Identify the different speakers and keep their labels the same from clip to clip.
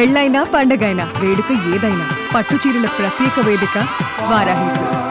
Speaker 1: పెళ్ళైనా పండగైనా వేడుక ఏదైనా పట్టు చీరల ప్రత్యేక వేదిక వారాహి సిల్క్స్.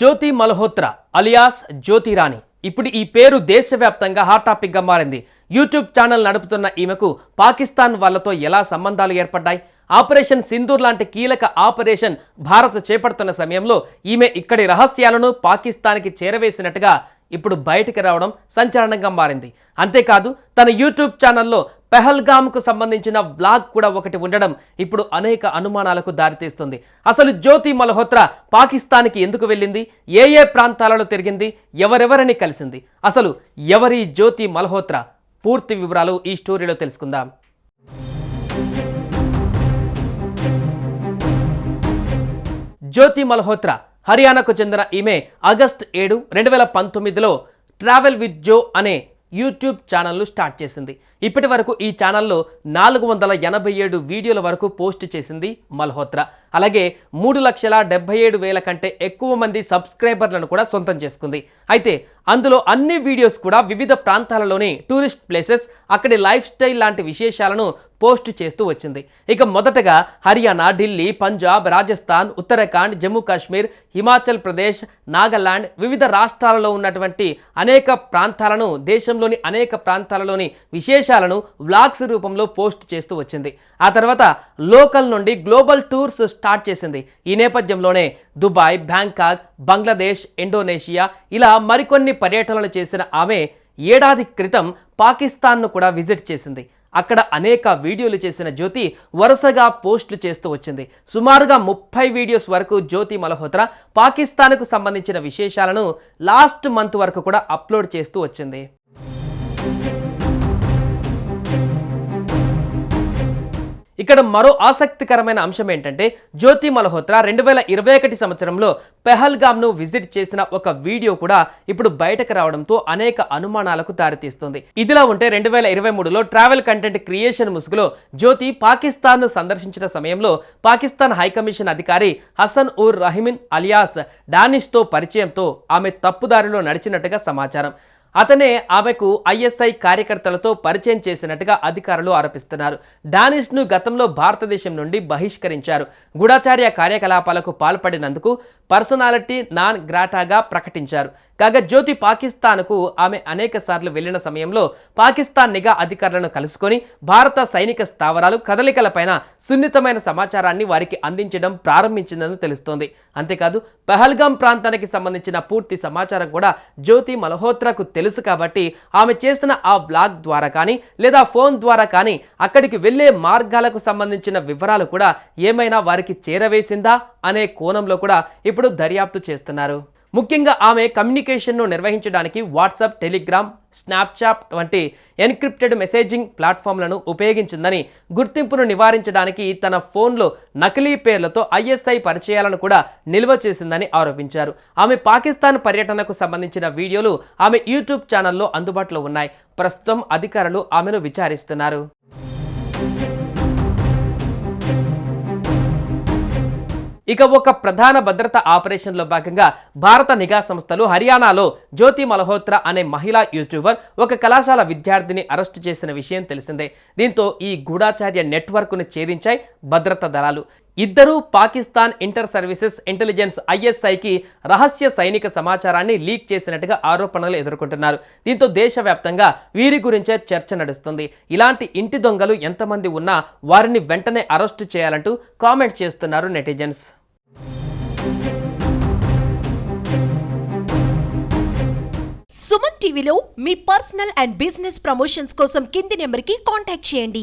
Speaker 2: జ్యోతి మల్హోత్రా అలియాస్ జ్యోతి రాణి ఇప్పుడు ఈ పేరు దేశవ్యాప్తంగా హాట్ టాపిక్ గా మారింది. యూట్యూబ్ ఛానల్ నడుపుతున్న ఈమెకు పాకిస్తాన్ వాళ్ళతో ఎలా సంబంధాలు ఏర్పడ్డాయి? ఆపరేషన్ సింధూర్ లాంటి కీలక ఆపరేషన్ భారత్ చేపడుతున్న సమయంలో ఈమె ఇక్కడి రహస్యాలను పాకిస్తాన్కి చేరవేసినట్టుగా ఇప్పుడు బయటికి రావడం సంచలనంగా మారింది. అంతేకాదు తన యూట్యూబ్ ఛానల్లో పెహల్గామ్కు సంబంధించిన వ్లాగ్ కూడా ఒకటి ఉండడం ఇప్పుడు అనేక అనుమానాలకు దారితీస్తుంది. అసలు జ్యోతి మల్హోత్రా పాకిస్తాన్కి ఎందుకు వెళ్ళింది? ఏ ఏ ప్రాంతాలలో తిరిగింది? ఎవరెవరిని కలిసింది? అసలు ఎవరి జ్యోతి మల్హోత్రా? పూర్తి వివరాలు ఈ స్టోరీలో తెలుసుకుందాం. జ్యోతి మల్హోత్రా హర్యానాకు చెందిన ఈమె ఆగస్టు 7, 2019లో ట్రావెల్ విత్ జో అనే యూట్యూబ్ ఛానల్ను స్టార్ట్ చేసింది. ఇప్పటి వరకు ఈ ఛానల్లో 487 వీడియోల వరకు పోస్ట్ చేసింది మల్హోత్రా. అలాగే 3,77,000 కంటే ఎక్కువ మంది సబ్స్క్రైబర్లను కూడా సొంతం చేసుకుంది. అయితే అందులో అన్ని వీడియోస్ కూడా వివిధ ప్రాంతాలలోని టూరిస్ట్ ప్లేసెస్, అక్కడి లైఫ్ స్టైల్ లాంటి విశేషాలను పోస్ట్ చేస్తూ వచ్చింది. ఇక మొదటగా హర్యానా, ఢిల్లీ, పంజాబ్, రాజస్థాన్, ఉత్తరాఖండ్, జమ్మూ కాశ్మీర్, హిమాచల్ ప్రదేశ్, నాగాలాండ్ వివిధ రాష్ట్రాలలో ఉన్నటువంటి అనేక ప్రాంతాలను, దేశంలోని అనేక ప్రాంతాలలోని విశేషాలను వ్లాగ్స్ రూపంలో పోస్ట్ చేస్తూ వచ్చింది. ఆ తర్వాత లోకల్ నుండి గ్లోబల్ టూర్స్ స్టార్ట్ చేసింది. ఈ నేపథ్యంలోనే దుబాయ్, బ్యాంకాక్, బంగ్లాదేశ్, ఇండోనేషియా ఇలా మరికొన్ని పర్యటనలు చేసిన ఆమె ఏడాది క్రితం పాకిస్తాన్ను కూడా విజిట్ చేసింది. అక్కడ అనేక వీడియోలు చేసిన జ్యోతి వరుసగా పోస్టులు చేస్తూ వచ్చింది. సుమారుగా 30 వీడియోస్ వరకు జ్యోతి మల్హోత్రా పాకిస్తాన్కు సంబంధించిన విశేషాలను లాస్ట్ మంత్ వరకు కూడా అప్లోడ్ చేస్తూ వచ్చింది. ఇక్కడ మరో ఆసక్తికరమైన అంశం ఏంటంటే జ్యోతి మల్హోత్రా 2021 సంవత్సరంలో పెహల్గామ్ను విజిట్ చేసిన ఒక వీడియో కూడా ఇప్పుడు బయటకు రావడంతో అనేక అనుమానాలకు దారితీస్తుంది. ఇదిలా ఉంటే 2023లో ట్రావెల్ కంటెంట్ క్రియేషన్ ముసుగులో జ్యోతి పాకిస్తాన్ను సందర్శించిన సమయంలో పాకిస్తాన్ హైకమిషన్ అధికారి హసన్ ఉర్ రహీమిన్ అలియాస్ డానిష్తో పరిచయంతో ఆమె తప్పుదారిలో నడిచినట్టుగా సమాచారం. అతనే ఆమెకు ఐఎస్ఐ కార్యకర్తలతో పరిచయం చేసినట్టుగా అధికారులు ఆరోపిస్తున్నారు. డానిష్ను గతంలో భారతదేశం నుండి బహిష్కరించారు. గూఢచార్య కార్యకలాపాలకు పాల్పడినందుకు పర్సనాలిటీ నాన్ గ్రాటాగా ప్రకటించారు. కాగా జ్యోతి పాకిస్తాన్కు ఆమె అనేక సార్లు వెళ్లిన సమయంలో పాకిస్తాన్ నిఘా అధికారులను కలుసుకొని భారత సైనిక స్థావరాలు, కదలికలపైన సున్నితమైన సమాచారాన్ని వారికి అందించడం ప్రారంభించిందని తెలుస్తోంది. అంతేకాదు పెహల్గాం ప్రాంతానికి సంబంధించిన పూర్తి సమాచారం కూడా జ్యోతి మల్హోత్రాకు తెలుసు కాబట్టి ఆమె చేసిన ఆ వ్లాగ్ ద్వారా కానీ లేదా ఫోన్ ద్వారా కానీ అక్కడికి వెళ్లే మార్గాలకు సంబంధించిన వివరాలు కూడా ఏమైనా వారికి చేరవేసిందా అనే కోణంలో కూడా ఇప్పుడు దర్యాప్తు చేస్తున్నారు. ముఖ్యంగా ఆమె కమ్యూనికేషన్ను నిర్వహించడానికి వాట్సాప్, టెలిగ్రామ్, స్నాప్చాట్ వంటి ఎన్క్రిప్టెడ్ మెసేజింగ్ ప్లాట్ఫామ్లను ఉపయోగించిందని, గుర్తింపును నివారించడానికి తన ఫోన్లో నకిలీ పేర్లతో ఐఎస్ఐ పరిచయాలను కూడా నిల్వ చేసిందని ఆరోపించారు. ఆమె పాకిస్తాన్ పర్యటనకు సంబంధించిన వీడియోలు ఆమె యూట్యూబ్ ఛానల్లో అందుబాటులో ఉన్నాయి. ప్రస్తుతం అధికారులు ఆమెను విచారిస్తున్నారు. ఇక ఒక ప్రధాన భద్రతా ఆపరేషన్లో భాగంగా భారత నిఘా సంస్థలు హర్యానాలో జ్యోతి మల్హోత్రా అనే మహిళా యూట్యూబర్ ఒక కళాశాల విద్యార్థిని అరెస్టు చేసిన విషయం తెలిసిందే. దీంతో ఈ గూఢాచార్య నెట్వర్క్ను ఛేదించాయి భద్రతా దళాలు. ఇద్దరూ పాకిస్తాన్ ఇంటర్ సర్వీసెస్ ఇంటెలిజెన్స్ ఐఎస్ఐకి రహస్య సైనిక సమాచారాన్ని లీక్ చేసినట్టుగా ఆరోపణలు ఎదుర్కొంటున్నారు. దీంతో దేశవ్యాప్తంగా వీరి గురించే చర్చ నడుస్తుంది. ఇలాంటి ఇంటి దొంగలు ఎంతమంది ఉన్నా వారిని వెంటనే అరెస్టు చేయాలంటూ కామెంట్ చేస్తున్నారు నెటిజన్స్.
Speaker 3: సుమన్ టీవీలో మీ పర్సనల్ అండ్ బిజినెస్ ప్రమోషన్స్ కోసం కింది నెంబర్కి కాంటాక్ట్ చేయండి.